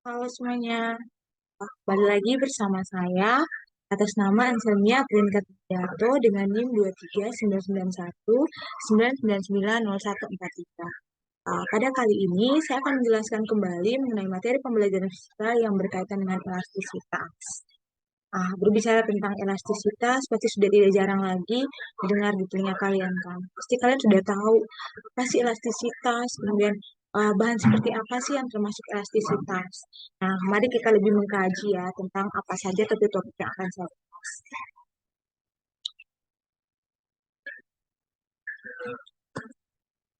Halo semuanya, balik lagi bersama saya atas nama Anselmia Priyanka Tijato dengan NIM 2399199904143. Pada kali ini saya akan menjelaskan kembali mengenai materi pembelajaran fisika yang berkaitan dengan elastisitas. Berbicara tentang elastisitas, pasti sudah tidak jarang lagi dengar di telinga kalian kan. Pasti kalian sudah tahu apa sih elastisitas, kemudian bahan seperti apa sih yang termasuk elastisitas. Nah, mari kita lebih mengkaji ya tentang apa saja topik-topik yang akan saya bahas.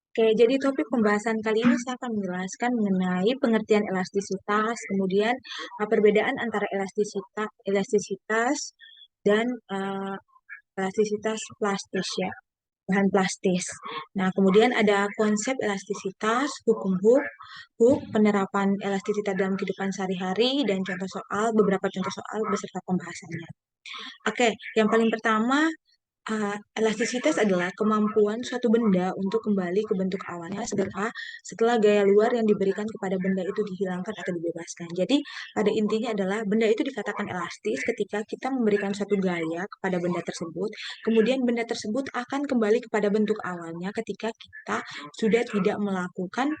Oke, jadi topik pembahasan kali ini saya akan menjelaskan mengenai pengertian elastisitas, kemudian perbedaan antara elastisitas dan elastisitas plastis ya, bahan plastis. Nah, kemudian ada konsep elastisitas, hukum Hooke, penerapan elastisitas dalam kehidupan sehari-hari, dan beberapa contoh soal beserta pembahasannya. Oke, yang paling pertama, elastisitas adalah kemampuan suatu benda untuk kembali ke bentuk awalnya setelah gaya luar yang diberikan kepada benda itu dihilangkan atau dibebaskan. Jadi, pada intinya adalah benda itu dikatakan elastis ketika kita memberikan suatu gaya kepada benda tersebut, kemudian benda tersebut akan kembali kepada bentuk awalnya ketika kita sudah tidak melakukan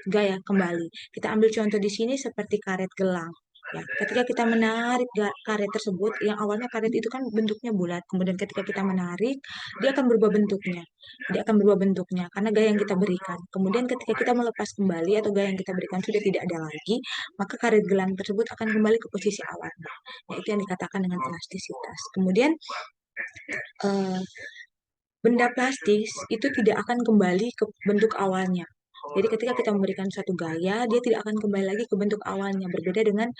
gaya kembali. Kita ambil contoh di sini seperti karet gelang. Ya, ketika kita menarik karet tersebut, yang awalnya karet itu kan bentuknya bulat, kemudian ketika kita menarik, dia akan berubah bentuknya. Dia akan berubah bentuknya karena gaya yang kita berikan. Kemudian ketika kita melepas kembali atau gaya yang kita berikan sudah tidak ada lagi, maka karet gelang tersebut akan kembali ke posisi awalnya. Nah, itu yang dikatakan dengan elastisitas. Kemudian eh, benda plastis itu tidak akan kembali ke bentuk awalnya. Jadi ketika kita memberikan suatu gaya, dia tidak akan kembali lagi ke bentuk awalnya, berbeda dengan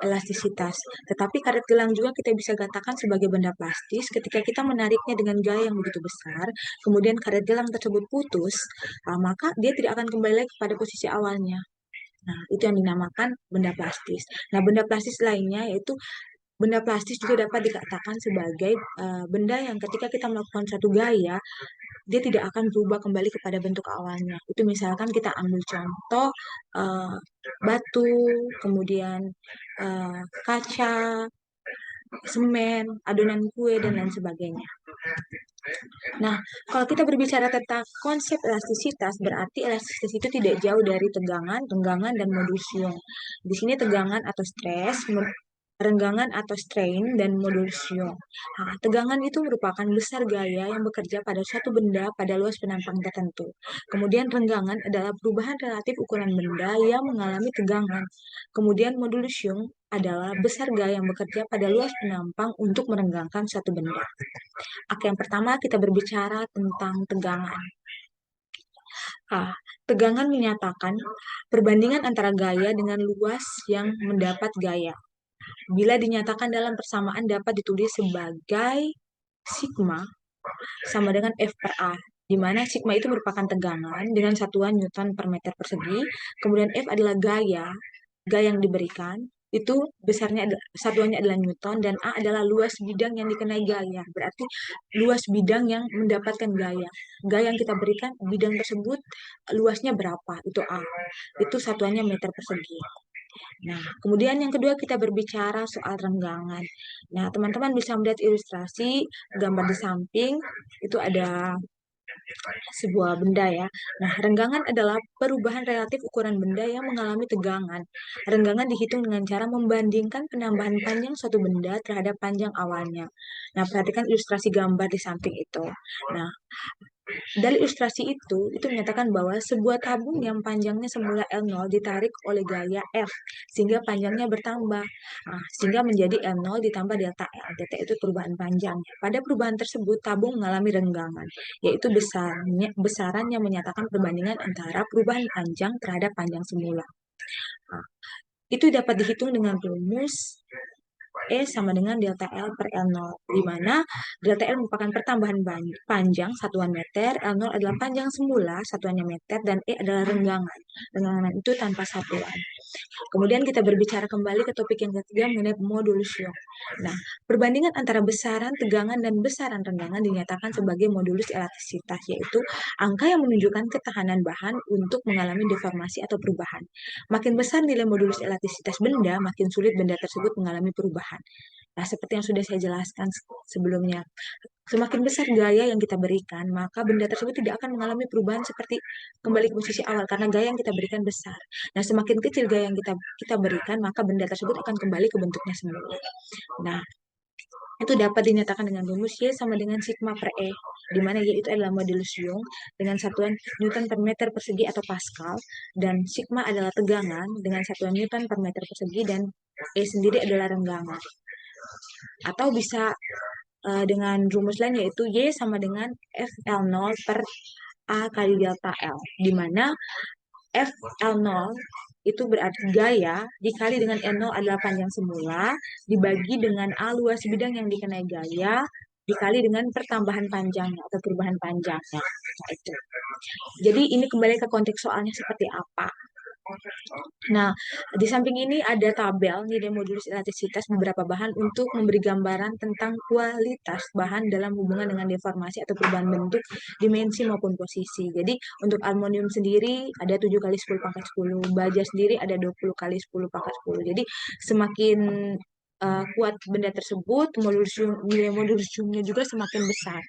elastisitas. Tetapi karet gelang juga kita bisa katakan sebagai benda plastis ketika kita menariknya dengan gaya yang begitu besar, kemudian karet gelang tersebut putus, maka dia tidak akan kembali lagi pada posisi awalnya. Nah, itu yang dinamakan benda plastis. Nah, benda plastis lainnya yaitu benda plastis juga dapat dikatakan sebagai benda yang ketika kita melakukan suatu gaya, dia tidak akan berubah kembali kepada bentuk awalnya. Itu misalkan kita ambil contoh uh, batu, kemudian kaca, semen, adonan kue, dan lain sebagainya. Nah, kalau kita berbicara tentang konsep elastisitas, berarti elastisitas itu tidak jauh dari tegangan, renggangan, dan modulus Young. Di sini tegangan atau stres, renggangan atau strain, dan modulus Young. Nah, tegangan itu merupakan besar gaya yang bekerja pada suatu benda pada luas penampang tertentu. Kemudian renggangan adalah perubahan relatif ukuran benda yang mengalami tegangan. Kemudian modulus Young adalah besar gaya yang bekerja pada luas penampang untuk merenggangkan suatu benda. Oke, yang pertama kita berbicara tentang tegangan. Ah, tegangan menyatakan perbandingan antara gaya dengan luas yang mendapat gaya. Bila dinyatakan dalam persamaan dapat ditulis sebagai sigma sama dengan F per A, di mana sigma itu merupakan tegangan dengan satuan Newton per meter persegi, kemudian F adalah gaya yang diberikan, itu satuannya adalah Newton, dan A adalah luas bidang yang dikenai gaya. Berarti luas bidang yang mendapatkan gaya. Gaya yang kita berikan, bidang tersebut luasnya berapa, itu A. Itu satuannya meter persegi. Nah, kemudian yang kedua kita berbicara soal renggangan. Nah, teman-teman bisa melihat ilustrasi gambar di samping, itu ada sebuah benda ya. Nah, renggangan adalah perubahan relatif ukuran benda yang mengalami tegangan. Renggangan dihitung dengan cara membandingkan penambahan panjang suatu benda terhadap panjang awalnya. Nah, perhatikan ilustrasi gambar di samping itu. Nah, dari ilustrasi itu menyatakan bahwa sebuah tabung yang panjangnya semula L0 ditarik oleh gaya F, sehingga panjangnya bertambah. Nah, sehingga menjadi L0 ditambah delta L. Delta itu perubahan panjangnya. Pada perubahan tersebut, tabung mengalami renggangan, yaitu besaran yang menyatakan perbandingan antara perubahan panjang terhadap panjang semula. Nah, itu dapat dihitung dengan rumus E sama dengan delta L per L0, di mana delta L merupakan pertambahan panjang satuan meter, L0 adalah panjang semula satuannya meter, dan E adalah renggangan. Renggangan itu tanpa satuan. Kemudian kita berbicara kembali ke topik yang ketiga mengenai modulus Young. Nah, perbandingan antara besaran tegangan dan besaran renggangan dinyatakan sebagai modulus elastisitas, yaitu angka yang menunjukkan ketahanan bahan untuk mengalami deformasi atau perubahan. Makin besar nilai modulus elastisitas benda, makin sulit benda tersebut mengalami perubahan. Nah, seperti yang sudah saya jelaskan sebelumnya, semakin besar gaya yang kita berikan, maka benda tersebut tidak akan mengalami perubahan seperti kembali ke posisi awal karena gaya yang kita berikan besar. Nah, semakin kecil gaya yang kita berikan, maka benda tersebut akan kembali ke bentuknya semula. Nah, itu dapat dinyatakan dengan rumus Y sama dengan sigma per E, di mana Y itu adalah modulus Young dengan satuan Newton per meter persegi atau Pascal, dan sigma adalah tegangan dengan satuan Newton per meter persegi, dan E sendiri adalah renggangan. Atau bisa dengan rumus lain yaitu Y sama dengan FL0 per A kali delta L, di mana FL0 itu berarti gaya dikali dengan N0 adalah panjang semula, dibagi dengan A luas bidang yang dikenai gaya, dikali dengan pertambahan panjangnya atau perubahan panjangnya. Nah, itu. Jadi ini kembali ke konteks soalnya seperti apa. Nah, di samping ini ada tabel nilai modulus elastisitas beberapa bahan untuk memberi gambaran tentang kualitas bahan dalam hubungan dengan deformasi atau perubahan bentuk, dimensi maupun posisi. Jadi untuk aluminium sendiri ada 7 kali 10 pangkat 10, baja sendiri ada 20 kali 10 pangkat 10. Jadi semakin kuat benda tersebut, nilai modulus Young-nya juga semakin besar.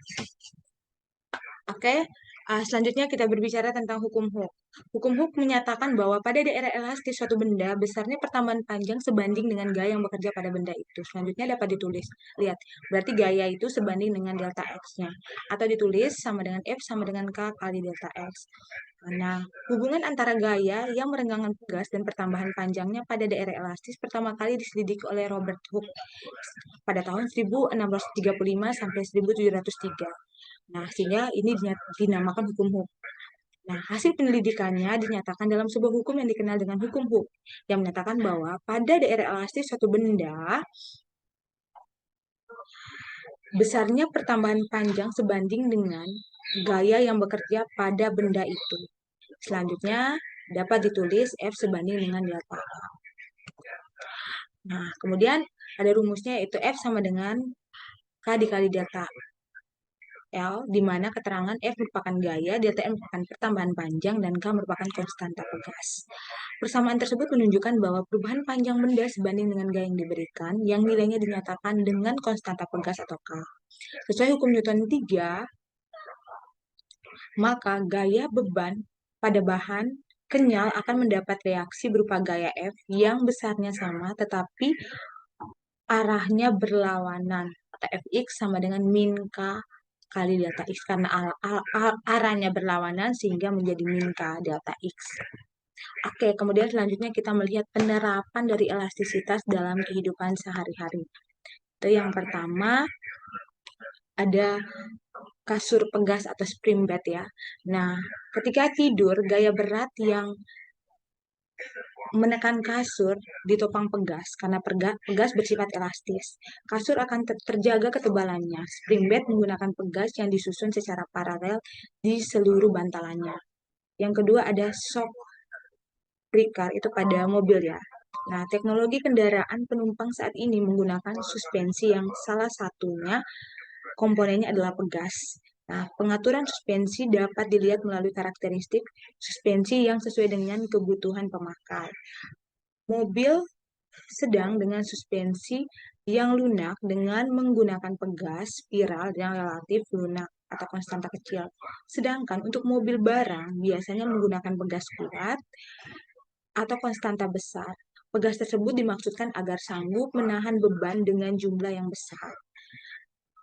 Oke, selanjutnya kita berbicara tentang hukum Hooke. Hukum Hooke menyatakan bahwa pada daerah elastis suatu benda, besarnya pertambahan panjang sebanding dengan gaya yang bekerja pada benda itu. Selanjutnya dapat ditulis. Lihat, berarti gaya itu sebanding dengan delta X-nya. Atau ditulis sama dengan F sama dengan K kali delta X. Nah, hubungan antara gaya yang merenggangkan pegas dan pertambahan panjangnya pada daerah elastis pertama kali diselidiki oleh Robert Hooke pada tahun 1635 sampai 1703. Nah, sehingga ini dinamakan hukum Hooke. Nah, hasil penyelidikannya dinyatakan dalam sebuah hukum yang dikenal dengan hukum Hooke, yang menyatakan bahwa pada daerah elastis suatu benda, besarnya pertambahan panjang sebanding dengan gaya yang bekerja pada benda itu. Selanjutnya, dapat ditulis F sebanding dengan delta. Nah, kemudian ada rumusnya yaitu F sama dengan K dikali delta L, di mana keterangan F merupakan gaya, delta M merupakan pertambahan panjang, dan K merupakan konstanta pegas. Persamaan tersebut menunjukkan bahwa perubahan panjang benda sebanding dengan gaya yang diberikan, yang nilainya dinyatakan dengan konstanta pegas atau K. Sesuai hukum Newton 3, maka gaya beban pada bahan kenyal akan mendapat reaksi berupa gaya F yang besarnya sama, tetapi arahnya berlawanan, atau Fx sama dengan min K kali delta X, karena arahnya berlawanan sehingga menjadi min K delta X. Oke, kemudian selanjutnya kita melihat penerapan dari elastisitas dalam kehidupan sehari-hari. Itu yang pertama, ada kasur pegas atau spring bed ya. Nah, ketika tidur, gaya berat yang menekan kasur ditopang pegas karena pegas bersifat elastis. Kasur akan terjaga ketebalannya. Spring bed menggunakan pegas yang disusun secara paralel di seluruh bantalannya. Yang kedua ada shock breaker, itu pada mobil ya. Nah, teknologi kendaraan penumpang saat ini menggunakan suspensi yang salah satunya komponennya adalah pegas. Nah, pengaturan suspensi dapat dilihat melalui karakteristik suspensi yang sesuai dengan kebutuhan pemakai. Mobil sedang dengan suspensi yang lunak dengan menggunakan pegas spiral yang relatif lunak atau konstanta kecil. Sedangkan untuk mobil barang biasanya menggunakan pegas kuat atau konstanta besar. Pegas tersebut dimaksudkan agar sanggup menahan beban dengan jumlah yang besar.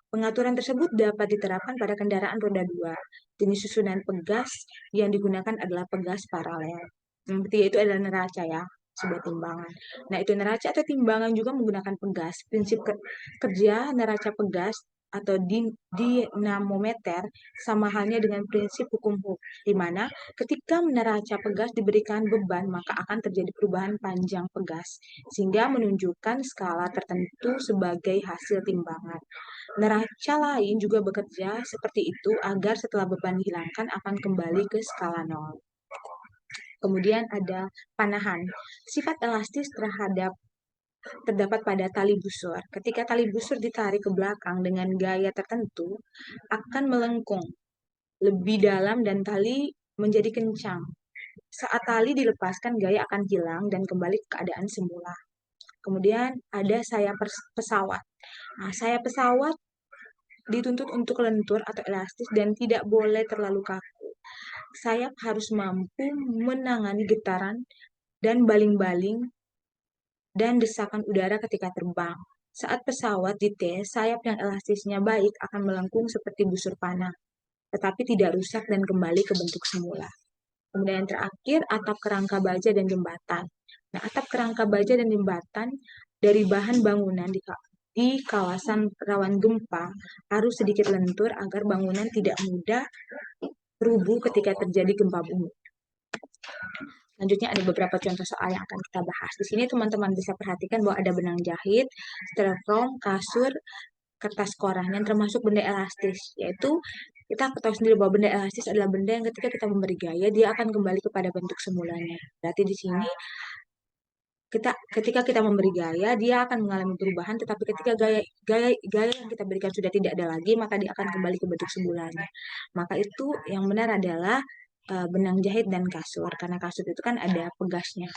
Pengaturan tersebut dapat diterapkan pada kendaraan roda 2. Jenis susunan pegas yang digunakan adalah pegas paralel. Yang ketiga itu adalah neraca ya, sebuah timbangan. Nah, itu neraca atau timbangan juga menggunakan pegas. Prinsip kerja neraca pegas atau dinamometer sama halnya dengan prinsip hukum Hooke, di mana ketika neraca pegas diberikan beban, maka akan terjadi perubahan panjang pegas, sehingga menunjukkan skala tertentu sebagai hasil timbangan. Neraca lain juga bekerja seperti itu agar setelah beban dihilangkan akan kembali ke skala 0. Kemudian ada panahan. Sifat elastis terdapat pada tali busur. Ketika tali busur ditarik ke belakang dengan gaya tertentu, akan melengkung lebih dalam dan tali menjadi kencang. Saat tali dilepaskan, gaya akan hilang dan kembali ke keadaan semula. Kemudian ada sayap pesawat. Nah, sayap pesawat dituntut untuk lentur atau elastis dan tidak boleh terlalu kaku. Sayap harus mampu menangani getaran dan baling-baling dan desakan udara ketika terbang. Saat pesawat dites, sayap yang elastisnya baik akan melengkung seperti busur panah, tetapi tidak rusak dan kembali ke bentuk semula. Kemudian yang terakhir, atap kerangka baja dan jembatan. Nah, atap kerangka baja dan jembatan dari bahan bangunan di kawasan rawan gempa harus sedikit lentur agar bangunan tidak mudah rubuh ketika terjadi gempa bumi. Selanjutnya ada beberapa contoh soal yang akan kita bahas. Di sini teman-teman bisa perhatikan bahwa ada benang jahit, styrofoam, kasur, kertas koran yang termasuk benda elastis, yaitu kita ketahui sendiri bahwa benda elastis adalah benda yang ketika kita memberi gaya, dia akan kembali kepada bentuk semulanya. Berarti di sini ketika kita memberi gaya, dia akan mengalami perubahan, tetapi ketika gaya yang kita berikan sudah tidak ada lagi, maka dia akan kembali ke bentuk semulanya. Maka itu yang benar adalah benang jahit dan kasur, karena kasur itu kan ada pegasnya.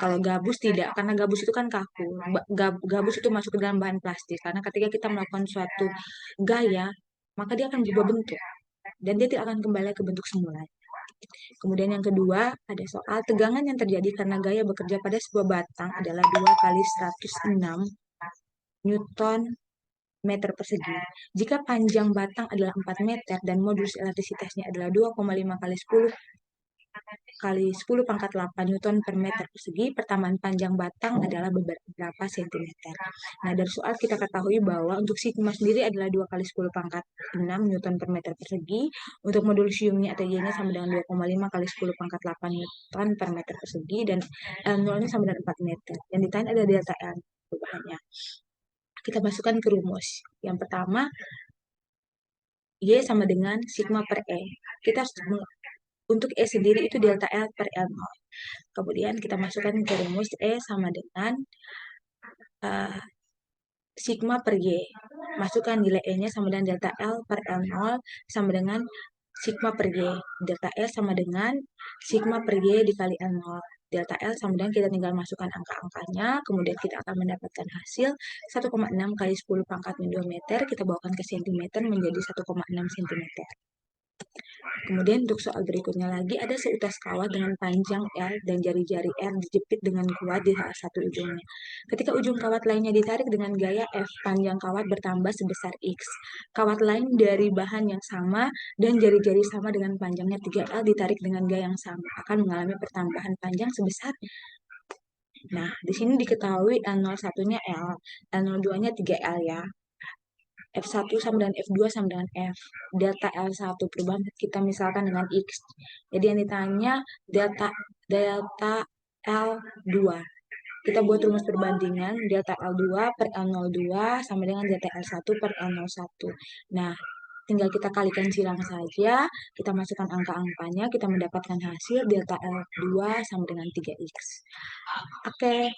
Kalau gabus tidak, karena gabus itu kan kaku. Gabus itu masuk ke dalam bahan plastik, karena ketika kita melakukan suatu gaya, maka dia akan berubah bentuk, dan dia tidak akan kembali ke bentuk semula. Kemudian yang kedua, ada soal tegangan yang terjadi karena gaya bekerja pada sebuah batang adalah 2 kali 106 Newton meter persegi. Jika panjang batang adalah 4 meter dan modulus elastisitasnya adalah 2,5 kali 10 kali 10 pangkat 8 Newton per meter persegi, pertambahan panjang batang adalah beberapa sentimeter. Nah, dari soal kita ketahui bahwa untuk sigma sendiri adalah 2 kali 10 pangkat 6 Newton per meter persegi, untuk modulusiumnya atau Y-nya sama dengan 2,5 kali 10 pangkat 8 Newton per meter persegi, dan L0-nya sama dengan 4 meter. Yang ditanya adalah delta L perubahannya. Kita masukkan ke rumus. Yang pertama, Y sama dengan sigma per E. Kita untuk E sendiri itu delta L per L0. Kemudian kita masukkan ke rumus E sama dengan sigma per Y. Masukkan nilai E-nya sama dengan delta L per L0 sama dengan sigma per Y. Delta S sama dengan sigma per Y dikali L0. Delta L sama dengan kita tinggal masukkan angka-angkanya, kemudian kita akan mendapatkan hasil 1,6 kali 10 pangkat 2 meter, kita bawakan ke sentimeter menjadi 1,6 cm. Kemudian untuk soal berikutnya lagi, ada seutas kawat dengan panjang L dan jari-jari R dijepit dengan kuat di salah satu ujungnya. Ketika ujung kawat lainnya ditarik dengan gaya F, panjang kawat bertambah sebesar X. Kawat lain dari bahan yang sama dan jari-jari sama dengan panjangnya 3L ditarik dengan gaya yang sama, akan mengalami pertambahan panjang sebesar. Nah, di sini diketahui L01-nya L, L02-nya 3L ya. F1 sama dengan F2 sama dengan F. Delta L1 perubahan kita misalkan dengan X. Jadi yang ditanya delta L2. Kita buat rumus perbandingan delta L2 per L02 sama dengan delta L1 per L01. Nah, tinggal kita kalikan silang saja, kita masukkan angka-angkanya, kita mendapatkan hasil delta L2 sama dengan 3X. Oke,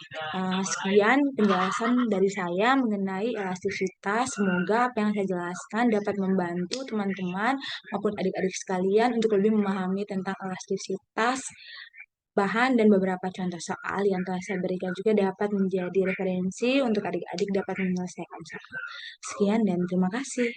sekian penjelasan dari saya mengenai elastisitas. Semoga apa yang saya jelaskan dapat membantu teman-teman maupun adik-adik sekalian untuk lebih memahami tentang elastisitas bahan, dan beberapa contoh soal yang telah saya berikan juga dapat menjadi referensi untuk adik-adik dapat menyelesaikan soal. Sekian dan terima kasih.